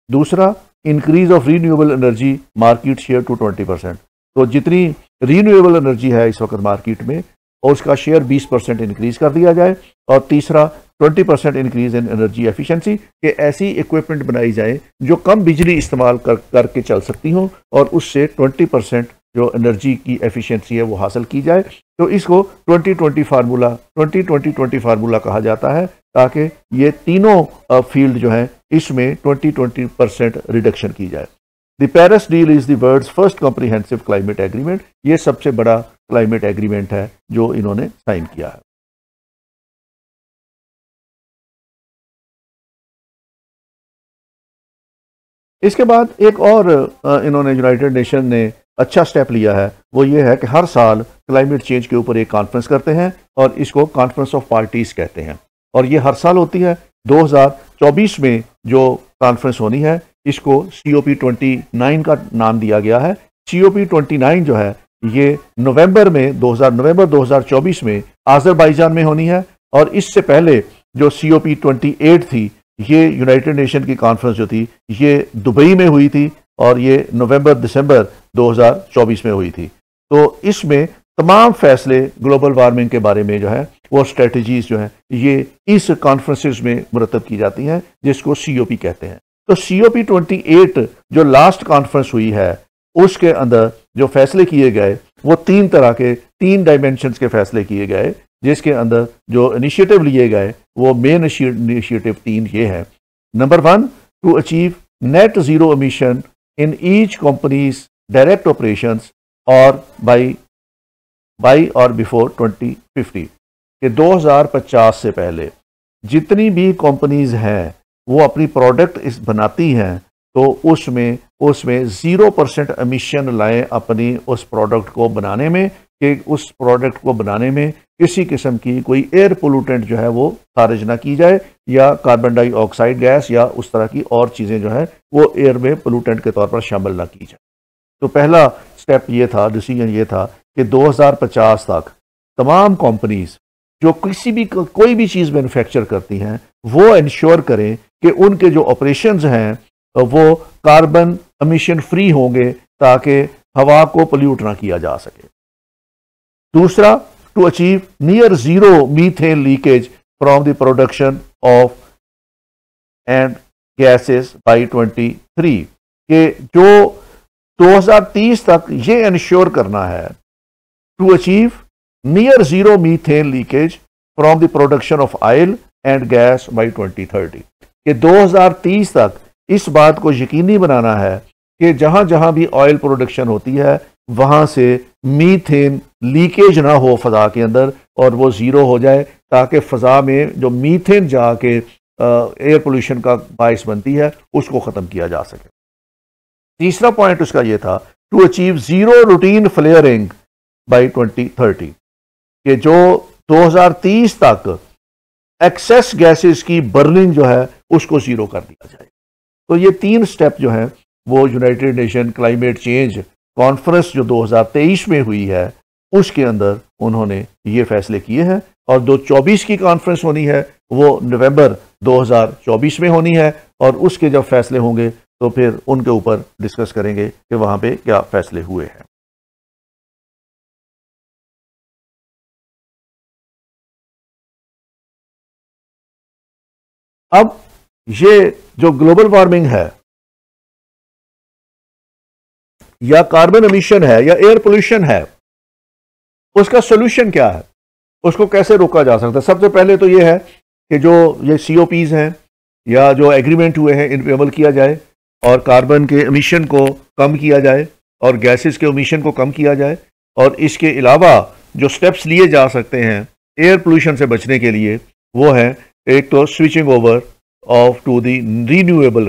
दूसरा, increase of renewable energy market share to 20%। तो जितनी रीन्यूएबल एनर्जी है इस वक्त मार्केट में और उसका शेयर 20% इंक्रीज कर दिया जाए। और तीसरा, 20% इंक्रीज इन एनर्जी एफिशिएंसी कि ऐसी इक्विपमेंट बनाई जाए जो कम बिजली इस्तेमाल करके चल सकती हो और उससे 20% जो एनर्जी की एफिशिएंसी है वो हासिल की जाए। तो इसको 20-20 फार्मूला कहा जाता है ताकि ये तीनों फील्ड जो हैं इसमें 20% रिडक्शन की जाए। The Paris deal is the world's first comprehensive climate agreement. ये सबसे बड़ा क्लाइमेट एग्रीमेंट है जो इन्होंने साइन किया है। इसके बाद एक और इन्होंने यूनाइटेड नेशन ने अच्छा स्टेप लिया है, वो ये है कि हर साल क्लाइमेट चेंज के ऊपर एक कॉन्फ्रेंस करते हैं और इसको कॉन्फ्रेंस ऑफ पार्टीज कहते हैं, और ये हर साल होती है। 2024 में जो कॉन्फ्रेंस होनी है इसको COP29 का नाम दिया गया है। COP29 जो है ये नवंबर 2024 में आज़रबाईजान में होनी है, और इससे पहले जो COP28 थी ये यूनाइटेड नेशन की कॉन्फ्रेंस जो थी ये दुबई में हुई थी, और ये नवंबर-दिसंबर 2024 में हुई थी। तो इसमें तमाम फैसले ग्लोबल वार्मिंग के बारे में जो है वो स्ट्रेटजीज जो है ये इस कॉन्फ्रेंसेस में मुरतब की जाती हैं, जिसको COP कहते हैं। तो COP28 जो लास्ट कॉन्फ्रेंस हुई है उसके अंदर जो फैसले किए गए वो तीन डायमेंशंस के फैसले किए गए, जिसके अंदर जो इनिशिएटिव लिए गए वो मेन इनिशिएटिव 3 ये है। Number 1, to achieve net zero emission in each companies direct operations और बाई और बिफोर 2050 कि 2050 से पहले जितनी भी कंपनीज हैं वो अपनी प्रोडक्ट बनाती हैं तो उसमें 0% एमिशन लाएं अपनी उस प्रोडक्ट को बनाने में, कि उस प्रोडक्ट को बनाने में किसी किस्म की कोई एयर पोल्यूटेंट जो है वो खारिज ना की जाए, या कार्बन डाइऑक्साइड गैस या उस तरह की और चीज़ें जो है वो एयर में पोल्यूटेंट के तौर पर शामिल ना की जाए। तो पहला स्टेप ये था, डिसीजन ये था कि 2050 तक तमाम कंपनीज जो कोई भी चीज़ मैन्युफैक्चर करती हैं वो इंश्योर करें कि उनके जो ऑपरेशंस हैं वो कार्बन एमिशन फ्री होंगे ताकि हवा को पोल्यूट ना किया जा सके। दूसरा, to achieve near zero methane leakage from the production of and gases by 23 के जो 2030 तक ये इंश्योर करना है to achieve near zero methane leakage from the production of oil and gas by 2030 कि 2030 तक इस बात को यकीनी बनाना है कि जहां जहां भी ऑयल प्रोडक्शन होती है वहां से मीथेन लीकेज ना हो फजा के अंदर, और वो जीरो हो जाए, ताकि फजा में जो मीथेन जाके एयर पोल्यूशन का बायस बनती है उसको ख़त्म किया जा सके। तीसरा पॉइंट उसका ये था to achieve zero routine flaring by 2030 कि जो 2030 तक एक्सेस गैसेस की बर्निंग जो है उसको जीरो कर दिया जाए। तो ये 3 स्टेप जो हैं वो United nation climate change conference जो 2023 में हुई है उसके अंदर उन्होंने ये फैसले किए हैं, और 2024 की कॉन्फ्रेंस होनी है वो नवंबर 2024 में होनी है, और उसके जब फैसले होंगे तो फिर उनके ऊपर डिस्कस करेंगे कि वहां पे क्या फैसले हुए हैं। अब ये जो ग्लोबल वार्मिंग है या कार्बन एमिशन है या एयर पोल्यूशन है उसका सोल्यूशन क्या है, उसको कैसे रोका जा सकता है। सबसे पहले तो ये है कि जो ये COPs हैं या जो एग्रीमेंट हुए हैं इन पे अमल किया जाए और कार्बन के एमिशन को कम किया जाए और गैसेस के एमिशन को कम किया जाए, और इसके अलावा जो स्टेप्स लिए जा सकते हैं एयर पोल्यूशन से बचने के लिए वो है एक तो switching over to the renewable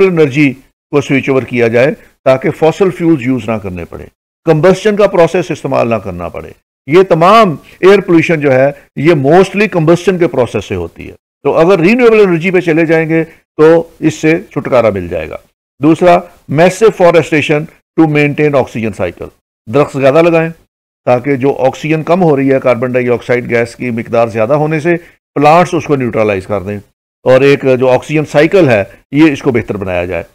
energy को स्विच ओवर किया जाए ताकि फॉसिल फ्यूल्स यूज ना करने पड़े, कंबस्शन का प्रोसेस इस्तेमाल ना करना पड़े। ये तमाम एयर पोल्यूशन जो है ये मोस्टली कंबस्शन के प्रोसेस से होती है, तो अगर रीन्यूएबल एनर्जी पे चले जाएंगे तो इससे छुटकारा मिल जाएगा। दूसरा, massive forestation to maintain oxygen cycle, दरख्त ज़्यादा लगाएं ताकि जो ऑक्सीजन कम हो रही है कार्बन डाइऑक्साइड गैस की मिकदार ज़्यादा होने से प्लांट्स उसको न्यूट्रलाइज कर दें, और एक जो ऑक्सीजन साइकिल है ये इसको बेहतर बनाया जाए।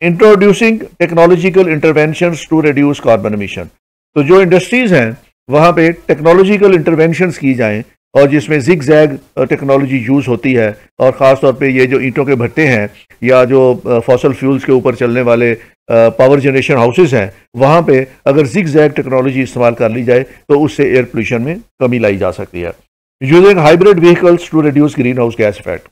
Introducing technological interventions to reduce carbon emission, तो जो इंडस्ट्रीज हैं वहाँ पे टेक्नोलॉजिकल इंटरवेंशंस की जाएं और जिसमें जिग जैग टेक्नोलॉजी यूज़ होती है, और ख़ास तौर पे ये जो ईंटों के भट्टे हैं या जो फॉसल फ्यूल्स के ऊपर चलने वाले पावर जनरेशन हाउसेस हैं वहाँ पे अगर जिग जैग टेक्नोलॉजी इस्तेमाल कर ली जाए तो उससे एयर पोल्यूशन में कमी लाई जा सकती है। Using hybrid vehicles to reduce green house gas effect,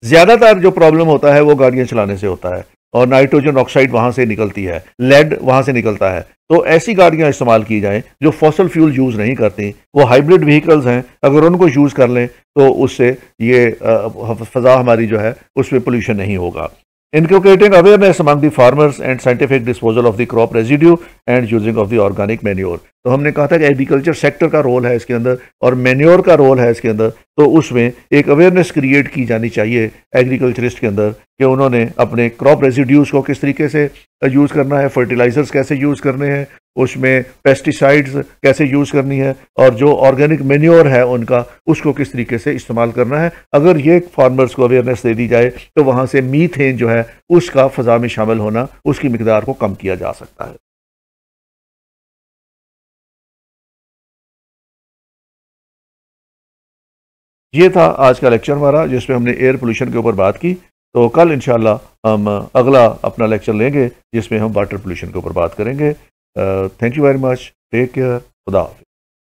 ज़्यादातर जो प्रॉब्लम होता है वो गाड़ियाँ चलाने से होता है और नाइट्रोजन ऑक्साइड वहाँ से निकलती है, लेड वहाँ से निकलता है, तो ऐसी गाड़ियाँ इस्तेमाल की जाएं जो फॉसल फ्यूल यूज़ नहीं करती, वो हाइब्रिड व्हीकल्स हैं, अगर उनको यूज़ कर लें तो उससे ये फ़ज़ा हमारी जो है उसमें पोल्यूशन नहीं होगा। Inculcating awareness among the farmers and scientific disposal of the crop residue and using of the organic manure. तो हमने कहा था कि एग्रीकल्चर सेक्टर का रोल है इसके अंदर और मैन्योर का रोल है इसके अंदर, तो उसमें एक अवेयरनेस क्रिएट की जानी चाहिए एग्रीकल्चरिस्ट के अंदर कि उन्होंने अपने क्रॉप रेजिड्यूज़ को किस तरीके से यूज़ करना है, फर्टिलाइजर्स कैसे यूज़ करने हैं, उसमें पेस्टिसाइड्स कैसे यूज़ करनी है और जो ऑर्गेनिक मैन्योर है उनका उसको किस तरीके से इस्तेमाल करना है। अगर ये फार्मर्स को अवेयरनेस दे दी जाए तो वहाँ से मीथेन जो है उसका फ़ज़ा में शामिल होना, उसकी मिकदार को कम किया जा सकता है। ये था आज का लेक्चर हमारा जिसमें हमने एयर पोल्यूशन के ऊपर बात की। तो कल इंशाल्लाह हम अगला अपना लेक्चर लेंगे जिसमें हम वाटर पोल्यूशन के ऊपर बात करेंगे। Thank you very much, take care, खुदा हाफिज़।